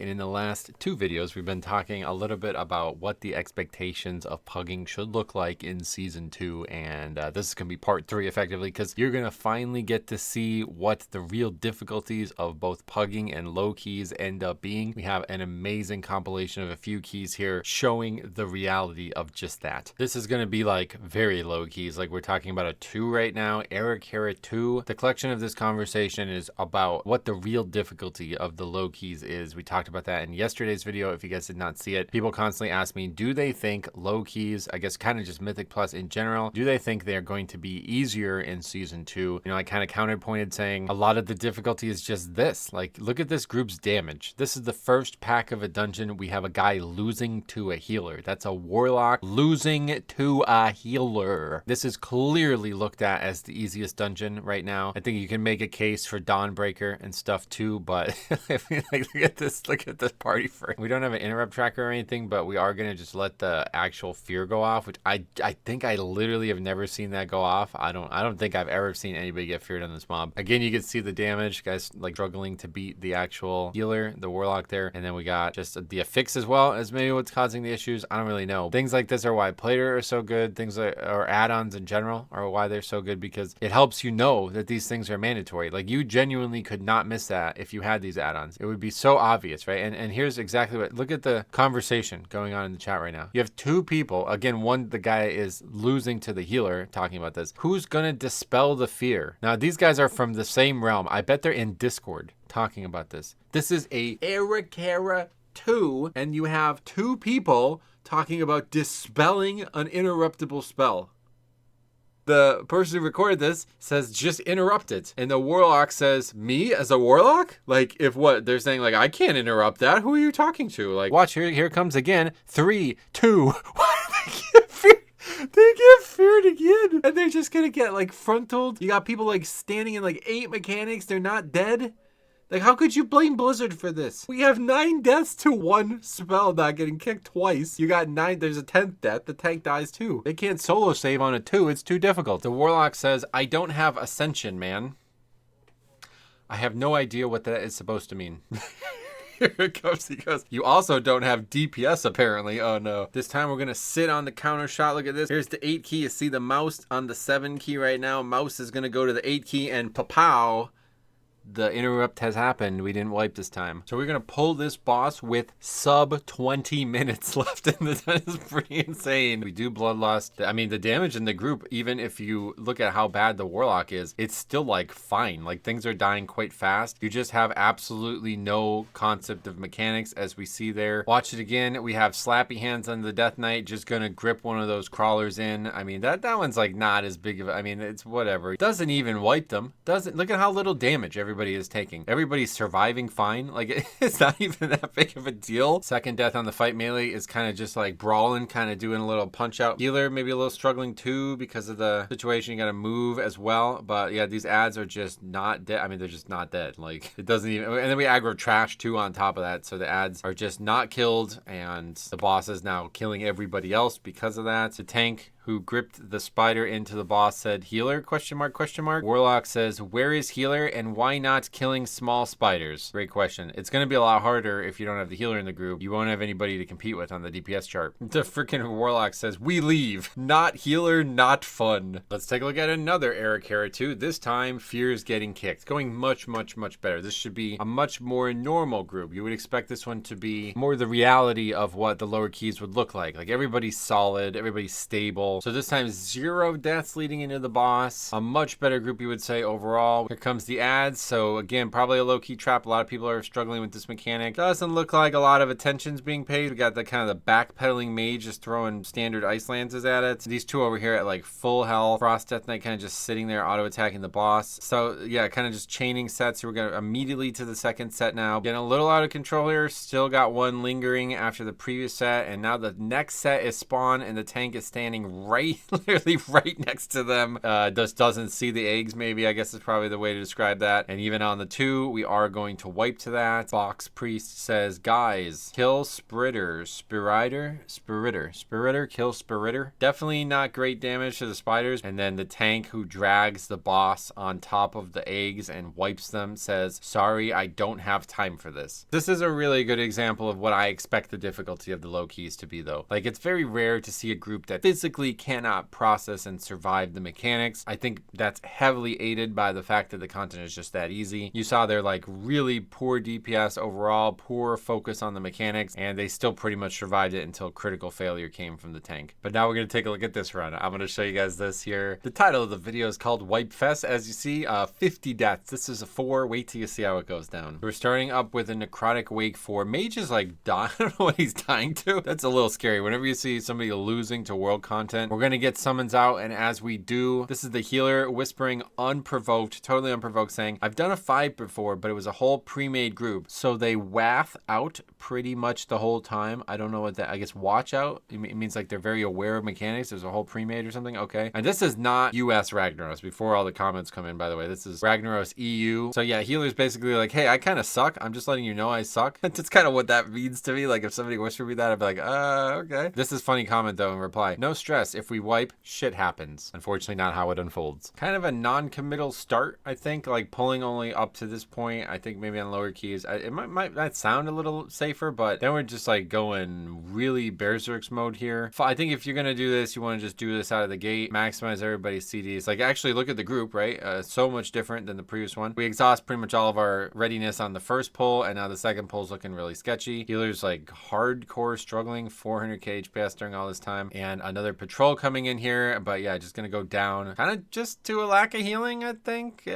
And in the last two videos, we've been talking a little bit about what the expectations of pugging should look like in Season 2. And this is going to be part 3 effectively, because you're going to finally get to see what the real difficulties of both pugging and low keys end up being. We have an amazing compilation of a few keys here showing the reality of just that. This is going to be like very low keys, like we're talking about a 2 right now, Ara Kara 2. The collection of this conversation is about what the real difficulty of the low keys is. We talked about that in yesterday's video. If you guys did not see it, people constantly ask me, do they think low keys, I guess kind of just Mythic Plus in general, do they think they're going to be easier in Season 2? You know, I kind of counterpointed saying a lot of the difficulty is just this. Like, look at this group's damage. This is the first pack of a dungeon. We have a guy losing to a healer. That's a warlock losing to a healer. This is clearly looked at as the easiest dungeon right now. I think you can make a case for Dawnbreaker and stuff too, but I mean, like, look at this party frame. We don't have an interrupt tracker or anything, but we are gonna just let the actual fear go off, which I think I literally have never seen that go off. I don't think I've ever seen anybody get feared on this mob. Again, you can see the damage, guys like struggling to beat the actual healer, the warlock there, and then we got just the affix as well as maybe what's causing the issues. I don't really know. Things like this are why Plater are so good. Things like, or add-ons in general, are why they're so good, because it helps you know that these things are mandatory. Like, you genuinely could not miss that if you had these add-ons. It would be so obvious, right? And here's exactly what, look at the conversation going on in the chat right now. You have two people, again, the guy is losing to the healer, talking about this. Who's gonna dispel the fear? Now, these guys are from the same realm. I bet they're in Discord talking about this. This is a Ara Kara 2, and you have two people talking about dispelling an interruptible spell. The person who recorded this says, just interrupt it. And the warlock says, me as a warlock? Like, if what? They're saying, like, I can't interrupt that. Who are you talking to? Like, watch, here comes again. 3, 2, 1. They get feared again. And they're just gonna get, like, frontaled. You got people, like, standing in, like, 8 mechanics. They're not dead. Like, how could you blame Blizzard for this? We have 9 deaths to 1 spell not getting kicked twice. You got 9, there's a 10th death, the tank dies too. They can't solo save on a 2, it's too difficult. The warlock says, I don't have Ascension, man. I have no idea what that is supposed to mean. Here it comes, he goes, you also don't have DPS apparently. Oh no. This time we're gonna sit on the counter shot. Look at this. Here's the 8 key. You see the mouse on the 7 key right now. Mouse is gonna go to the 8 key and pow. The interrupt has happened. We didn't wipe this time. So we're going to pull this boss with sub 20 minutes left in the time. It's pretty insane. We do Bloodlust. I mean, the damage in the group, even if you look at how bad the warlock is, it's still like fine. Like, things are dying quite fast. You just have absolutely no concept of mechanics, as we see there. Watch it again. We have Slappy Hands on the Death Knight, just going to grip one of those crawlers in. I mean, that one's like not as big of a, I mean, it's whatever. It doesn't even wipe them. Doesn't, look at how little damage everybody is taking. Everybody's surviving fine. Like, it's not even that big of a deal. Second death on the fight melee is kind of just like brawling, kind of doing a little punch out. Healer maybe a little struggling too because of the situation. You got to move as well. But yeah, these ads are just not dead. I mean, they're just not dead. Like, it doesn't even, and then we aggro trash too on top of that. So the ads are just not killed, and the boss is now killing everybody else because of that. The tank who gripped the spider into the boss said, healer, question mark, question mark. Warlock says, where is healer and why not killing small spiders? Great question. It's going to be a lot harder if you don't have the healer in the group. You won't have anybody to compete with on the DPS chart. The freaking warlock says, we leave. Not healer, not fun. Let's take a look at another Ara Kara 2. This time, fear's getting kicked. Going much, much, much better. This should be a much more normal group. You would expect this one to be more the reality of what the lower keys would look like. Like, everybody's solid, everybody's stable. So this time, 0 deaths leading into the boss. A much better group, you would say, overall. Here comes the ads. So again, probably a low-key trap. A lot of people are struggling with this mechanic. Doesn't look like a lot of attention's being paid. We got the kind of the backpedaling mage just throwing standard ice lances at it. These two over here at like full health. Frost Death Knight kind of just sitting there auto-attacking the boss. So yeah, kind of just chaining sets. So we're going to immediately to the second set now. Getting a little out of control here. Still got one lingering after the previous set. And now the next set is spawn and the tank is standing literally right next to them. Just doesn't see the eggs, maybe, I guess is probably the way to describe that. And even on the 2, we are going to wipe to that. Box Priest says, guys, kill Spiritter, kill Spiritter. Definitely not great damage to the spiders. And then the tank who drags the boss on top of the eggs and wipes them says, sorry, I don't have time for this. This is a really good example of what I expect the difficulty of the low keys to be, though. Like, it's very rare to see a group that physically cannot process and survive the mechanics. I think that's heavily aided by the fact that the content is just that easy. You saw their like really poor DPS overall, poor focus on the mechanics, and they still pretty much survived it until critical failure came from the tank. But now we're going to take a look at this run. I'm going to show you guys this here. The title of the video is called Wipe Fest. As you see, 50 deaths. This is a 4. Wait till you see how it goes down. We're starting up with a Necrotic Wake 4. Mage is like dying. I don't know what he's dying to. That's a little scary. Whenever you see somebody losing to world content, we're going to get summons out, and as we do, this is the healer whispering unprovoked, totally unprovoked, saying, I've done a 5 before, but it was a whole pre-made group. So they waff out pretty much the whole time. I don't know what that, I guess watch out. It means like they're very aware of mechanics. There's a whole pre-made or something. Okay. And this is not US Ragnaros before all the comments come in, by the way. This is Ragnaros EU. So yeah, healer's basically like, hey, I kind of suck. I'm just letting you know I suck. That's kind of what that means to me. Like if somebody whispered me that, I'd be like, okay. This is funny comment though in reply. No stress. If we wipe, shit happens. Unfortunately, not how it unfolds. Kind of a non-committal start, I think, like pulling only up to this point. I think maybe on lower keys, it might sound a little safer, but then we're just like going really Berserk's mode here. I think if you're going to do this, you want to just do this out of the gate, maximize everybody's CDs. Like actually look at the group, right? So much different than the previous one. We exhaust pretty much all of our readiness on the first pull, and now the second pull's looking really sketchy. Healer's like hardcore struggling, 400k HPS during all this time, and another patrol coming in here, but yeah, just gonna go down kind of just to a lack of healing, I think.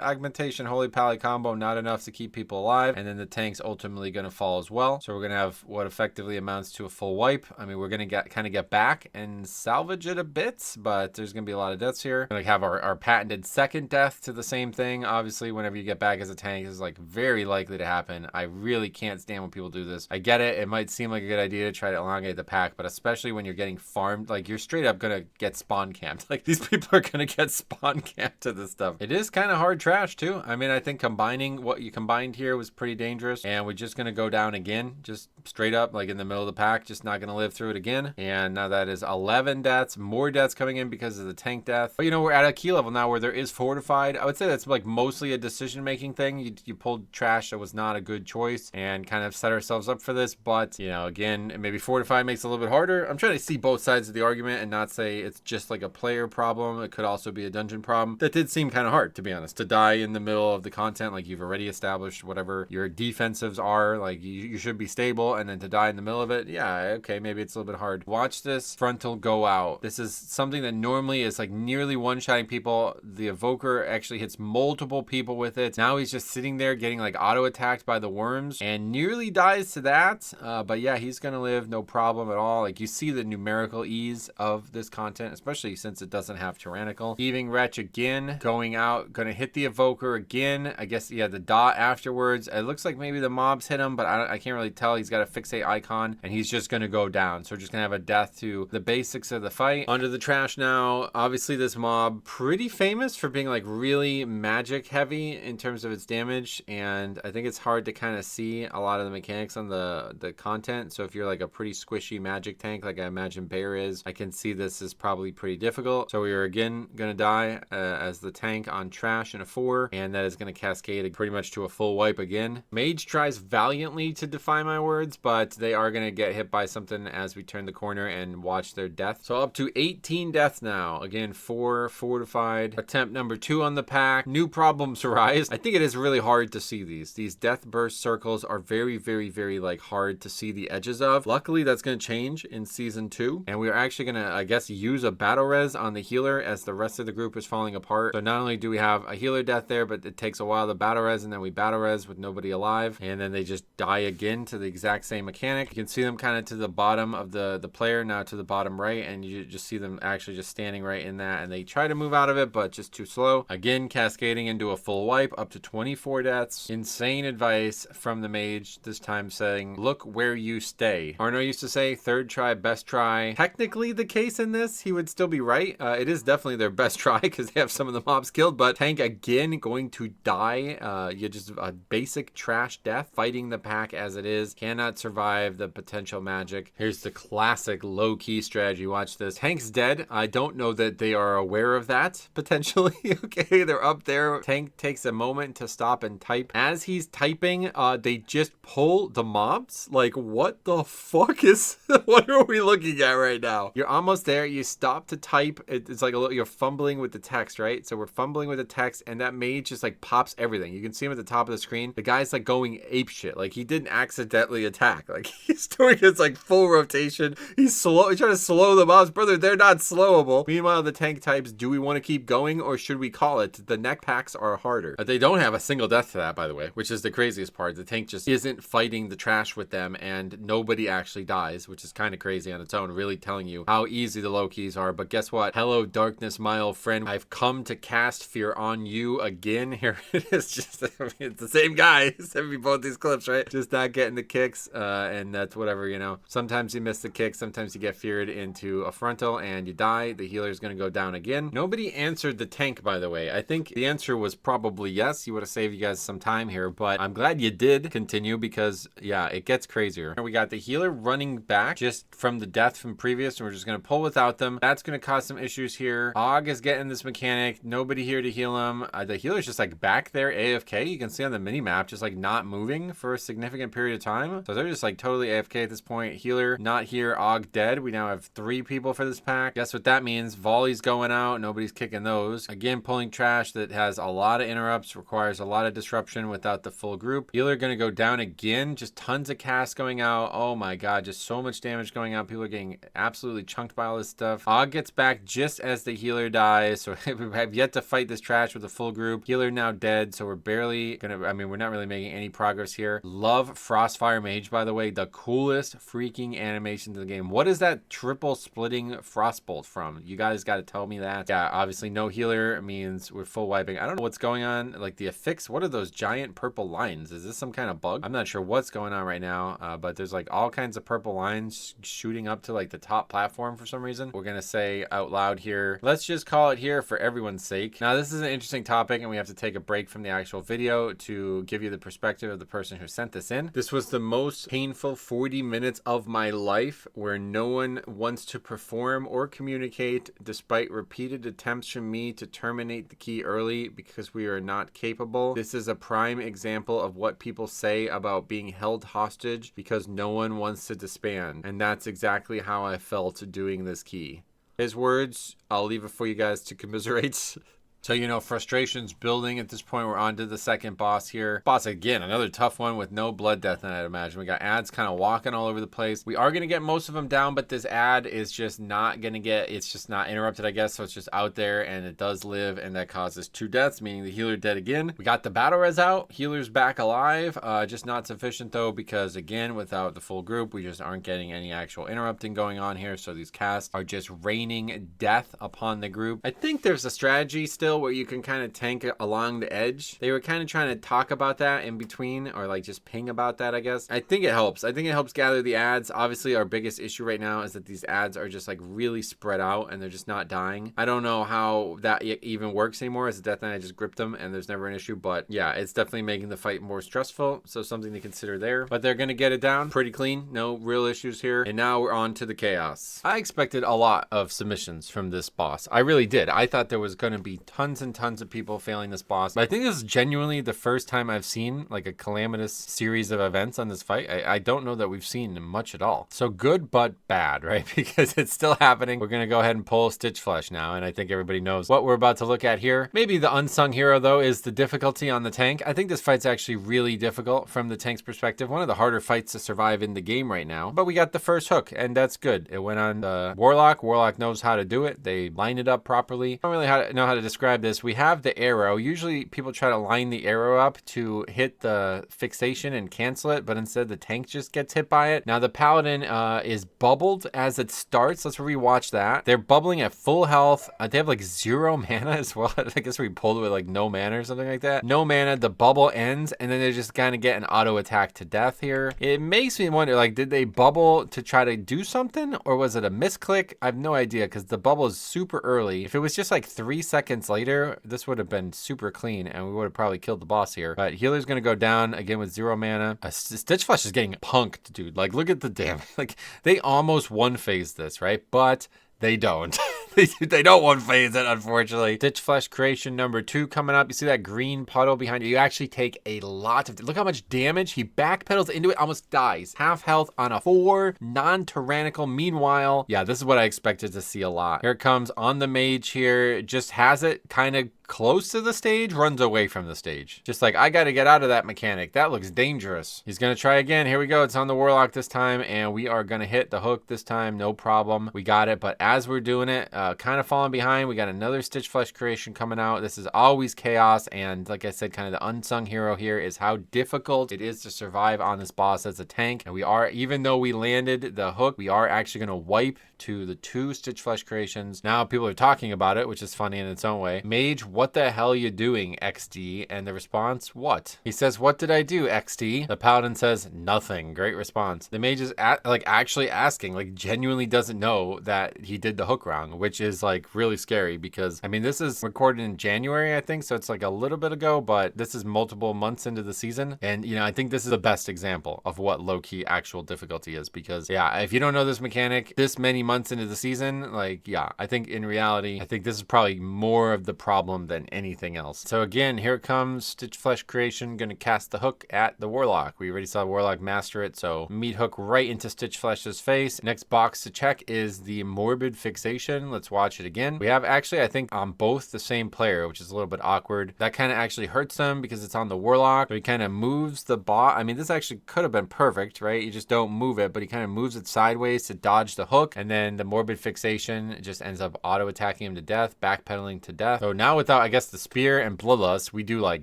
Augmentation, Holy Pally combo, not enough to keep people alive, and then the tank's ultimately gonna fall as well. So we're gonna have what effectively amounts to a full wipe. I mean, we're gonna get back and salvage it a bit, but there's gonna be a lot of deaths here. We're gonna have our patented second death to the same thing. Obviously, whenever you get back as a tank, this is like very likely to happen. I really can't stand when people do this. I get it. It might seem like a good idea to try to elongate the pack, but especially when you're getting farmed, like you're straight up gonna get spawn camped. Like these people are gonna get spawn camped to this stuff. It is kind of hard trash too. I mean, I think combining what you combined here was pretty dangerous, and we're just gonna go down again, just straight up like in the middle of the pack, just not gonna live through it again. And now that is 11 deaths, more deaths coming in because of the tank death. But you know, we're at a key level now where there is fortified. I would say that's like mostly a decision making thing. You pulled trash that was not a good choice and kind of set ourselves up for this. But you know, again, maybe fortified makes it a little bit harder. I'm trying to see both sides of the argument and not say it's just like a player problem. It could also be a dungeon problem. That did seem kind of hard, to be honest, to die in the middle of the content. Like you've already established whatever your defensives are, like you should be stable, and then to die in the middle of it, yeah, okay, maybe it's a little bit hard. Watch this frontal go out. This is something that normally is like nearly one-shotting people. The evoker actually hits multiple people with it. Now he's just sitting there getting like auto-attacked by the worms and nearly dies to that. But yeah, he's gonna live, no problem at all. Like you see the numerical ease of this content, especially since it doesn't have tyrannical. Heaving Wretch again, going out, gonna hit the evoker again. I guess, yeah, the dot afterwards. It looks like maybe the mobs hit him, but I can't really tell. He's got a fixate icon and he's just gonna go down. So we're just gonna have a death to the basics of the fight. Under the trash now. Obviously this mob, pretty famous for being like really magic heavy in terms of its damage, and I think it's hard to kind of see a lot of the mechanics on the content. So if you're like a pretty squishy magic tank like I imagine Bear is, I can see this is probably pretty difficult. So we are again gonna die as the tank on trash in a 4, and that is gonna cascade pretty much to a full wipe again. Mage tries valiantly to defy my words, but they are gonna get hit by something as we turn the corner and watch their death. So up to 18 deaths now. Again, 4 fortified. Attempt number 2 on the pack. New problems arise. I think it is really hard to see these. These death burst circles are very, very, very like hard to see the edges of. Luckily, that's going to change in season 2. And we're actually going to, I guess, use a battle res on the healer as the rest of the group is falling apart. So not only do we have a healer death there, but it takes a while to battle res, and then we battle res with nobody alive. And then they just die again to the exact same mechanic. You can see them kind of to the bottom of the player, now to the bottom right, and you just see them actually just standing right in that, and they try to move out of it, but just too slow. Again, cascading into a full wipe, up to 24 deaths. Insane advice from the mage, this time saying, look where you stay. Arno used to say, third try, best try. Technically, technically the case in this, he would still be right. It is definitely their best try because they have some of the mobs killed, but tank again going to die. You just a basic trash death, fighting the pack as it is, cannot survive the potential magic. Here's the classic low-key strategy. Watch this. Tank's dead. I don't know that they are aware of that, potentially. Okay, they're up there. Tank takes a moment to stop and type. As he's typing, they just pull the mobs. Like, what the fuck is... what are we looking at right now? You're almost there. You stop to type. It's like a little... You're fumbling with the text, right? So we're fumbling with the text, and that mage just, like, pops everything. You can see him at the top of the screen. The guy's, like, going apeshit. Like, he didn't accidentally attack. Like, he's doing his, like, full rotation. He's slow. He's trying to slow the mobs. Brother, they're not slowable. Meanwhile, the tank types, do we want to keep going, or should we call it? The neck packs are harder. They don't have a single death to that, by the way, which is the craziest part. The tank just isn't fighting the trash with them, and nobody actually dies, which is kind of crazy on its own, really telling you how easy the low keys are. But guess what? Hello, darkness, my old friend. I've come to cast fear on you again. Here it is. Just, I mean, it's the same guy. Sent me both these clips, right? Just not getting the kicks, and that's whatever, you know. Sometimes you miss the kick, sometimes you get feared into a frontal and you die. The healer's going to go down again. Nobody answered the tank, by the way. I think the answer was probably yes. You would have saved you guys some time here, but I'm glad you did continue because, yeah, it gets crazier. We got the healer running back just from the death from previous, and we're just going to pull without them. That's going to cause some issues here. Og is getting this mechanic. Nobody here to heal him. The healer's just like back there AFK. You can see on the mini map just like not moving for a significant period of time. So they're just like totally AFK at this point. Healer not here. Og dead. We now have 3 people for this pack. Guess what that means? Volley's going out. Nobody's kicking those. Again, pulling trash that has a lot of interrupts, requires a lot of disruption without the full group. Healer going to go down again. Just tons of casts going out. Oh my god, just so much damage going out. People are getting absolutely chunked by all this stuff. Og gets back just as the healer dies. So we have yet to fight this trash with a full group. Healer now dead. So we're barely gonna, I mean, we're not really making any progress here. Love Frostfire Mage, by the way. The coolest freaking animation in the game. What is that triple splitting Frostbolt from? You guys got to tell me that. Yeah, obviously no healer means we're full wiping. I don't know what's going on. Like the affix, what are those giant purple lines? Is this some kind of bug? I'm not sure what's going on right now, but there's like all kinds of purple lines shooting up to like the top platform for some reason. We're gonna say out loud here, let's just call it here for everyone's sake. Now this is an interesting topic and we have to take a break from the actual video to give you the perspective of the person who sent this in. This was the most painful 40 minutes of my life where no one wants to perform or communicate despite repeated attempts from me to terminate the key early because we are not capable. This is a prime example of what people say about being held hostage because no one wants to disband. And that's exactly how I felt doing this key. His words, I'll leave it for you guys to commiserate. So, you know, frustration's building. At this point, we're on to the second boss here. Boss, again, another tough one with no blood death in it, I'd imagine. We got ads kind of walking all over the place. We are going to get most of them down, but this ad is just not going to get, it's just not interrupted, I guess. So it's just out there, and it does live, and that causes 2 deaths, meaning the healer dead again. We got the battle res out. Healer's back alive. Just not sufficient, though, because, again, without the full group, we just aren't getting any actual interrupting going on here. So these casts are just raining death upon the group. I think there's a strategy still where you can kind of tank along the edge. They were kind of trying to talk about that in between, or like just ping about that, I guess. I think it helps. I think it helps gather the ads. Obviously, our biggest issue right now is that these ads are just like really spread out and they're just not dying. I don't know how that even works anymore. As a Death Knight, I just grip them and there's never an issue, but yeah, it's definitely making the fight more stressful. So something to consider there, but they're going to get it down pretty clean. No real issues here. And now we're on to the chaos. I expected a lot of submissions from this boss. I really did. I thought there was going to be tons and tons of people failing this boss. But I think this is genuinely the first time I've seen like a calamitous series of events on this fight. I don't know that we've seen much at all. So good, but bad, right? Because it's still happening. We're going to go ahead and pull Stitchflesh now. And I think everybody knows what we're about to look at here. Maybe the unsung hero, though, is the difficulty on the tank. I think this fight's actually really difficult from the tank's perspective. One of the harder fights to survive in the game right now. But we got the first hook, and that's good. It went on Warlock. Warlock knows how to do it. They line it up properly. I don't really know how to describe describe this. We have the arrow. Usually people try to line the arrow up to hit the fixation and cancel it, but instead the tank just gets hit by it. Now the paladin is bubbled as it starts. Let's rewatch that. They're bubbling at full health. They have like 0 mana as well. I guess we pulled it with like no mana or something like that. No mana, the bubble ends, and then they just kind of get an auto attack to death here. It makes me wonder, like, did they bubble to try to do something, or was it a misclick? I have no idea, because the bubble is super early. If it was just like 3 seconds later, this would have been super clean, and we would have probably killed the boss here. But healer's gonna go down again with 0 mana. Stitchflesh is getting punked, dude. Like, look at the damage. Like, they almost one-phase this, right? But they don't. They don't one-phase it, unfortunately. Stitchflesh creation number 2 coming up. You see that green puddle behind you? You actually take a lot of... Look how much damage. He backpedals into it, almost dies. Half health on a 4, non-tyrannical. Meanwhile, yeah, this is what I expected to see a lot. Here it comes on the mage here. Just has it kind of close to the stage, runs away from the stage. Just like, I got to get out of that mechanic. That looks dangerous. He's going to try again. Here we go. It's on the warlock this time, and we are going to hit the hook this time. No problem. We got it. But as we're doing it, kind of falling behind, we got another Stitchflesh creation coming out. This is always chaos, and like I said, kind of the unsung hero here is how difficult it is to survive on this boss as a tank. And we are, even though we landed the hook, we are actually going to wipe to the 2 Stitchflesh creations. Now people are talking about it, which is funny in its own way. Mage, what the hell are you doing, XD? And the response, what? He says, what did I do, XD? The paladin says, nothing. Great response. The mage is actually asking, like, genuinely doesn't know that he did the hook wrong, which is like really scary, because I mean, this is recorded in January, I think, so it's like a little bit ago, but this is multiple months into the season. And you know, I think this is the best example of what low-key actual difficulty is, because yeah, if you don't know this mechanic this many months into the season, like, yeah, I think in reality, I think this is probably more of the problem than anything else. So again, here it comes. Stitchflesh creation, gonna cast the hook at the warlock. We already saw warlock master it, so meat hook right into Stitchflesh's face. Next box to check is the morbid fixation. Let's watch it again. We have actually, I think, on both the same player, which is a little bit awkward. That kind of actually hurts them because it's on the warlock. So he kind of moves the bot. I mean, this actually could have been perfect, right? You just don't move it, but he kind of moves it sideways to dodge the hook, and then the morbid fixation just ends up auto attacking him to death, backpedaling to death. So now without, I guess, the spear and bloodlust, we do like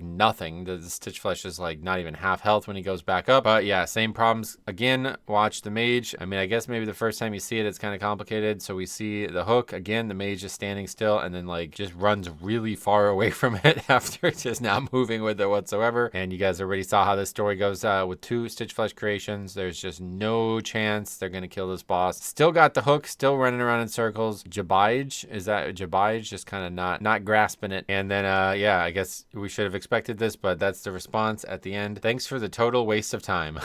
nothing. The Stitchflesh is like not even half health when he goes back up. But yeah, same problems again. Watch the mage. I mean, I guess maybe the first time you see it, it's kind of complicated. So we see the hook again. The mage is standing still and then like just runs really far away from it after just not moving with it whatsoever. And you guys already saw how this story goes with 2 Stitchflesh creations. There's just no chance they're gonna kill this boss. Still got the hook, still running around in circles. Jabige, is that Jabige? Just kind of not grasping it. And then yeah, I guess we should have expected this, but that's the response at the end. Thanks for the total waste of time.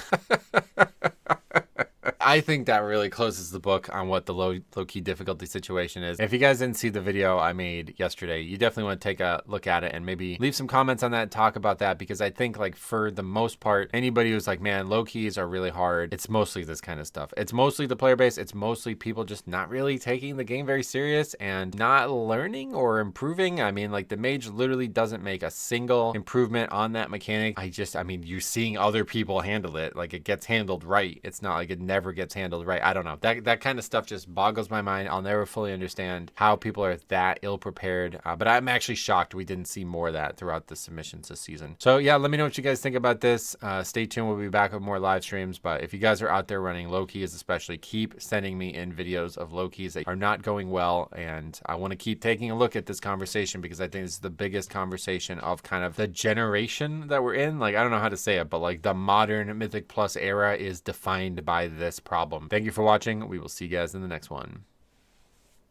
I think that really closes the book on what the low-key difficulty situation is. If you guys didn't see the video I made yesterday, you definitely want to take a look at it and maybe leave some comments on that, talk about that, because I think, like, for the most part, anybody who's like, man, low-keys are really hard, it's mostly this kind of stuff. It's mostly the player base. It's mostly people just not really taking the game very serious and not learning or improving. I mean, like, the mage literally doesn't make a single improvement on that mechanic. I mean, you're seeing other people handle it. Like, it gets handled right. It's not like it never gets handled right. I don't know. That kind of stuff just boggles my mind. I'll never fully understand how people are that ill prepared. But I'm actually shocked we didn't see more of that throughout the submissions this season. So yeah, let me know what you guys think about this. Stay tuned. We'll be back with more live streams. But if you guys are out there running low keys, especially, keep sending me in videos of low keys that are not going well. And I want to keep taking a look at this conversation, because I think this is the biggest conversation of kind of the generation that we're in. Like, I don't know how to say it, but like the modern Mythic Plus era is defined by this problem. Thank you for watching. We will see you guys in the next one.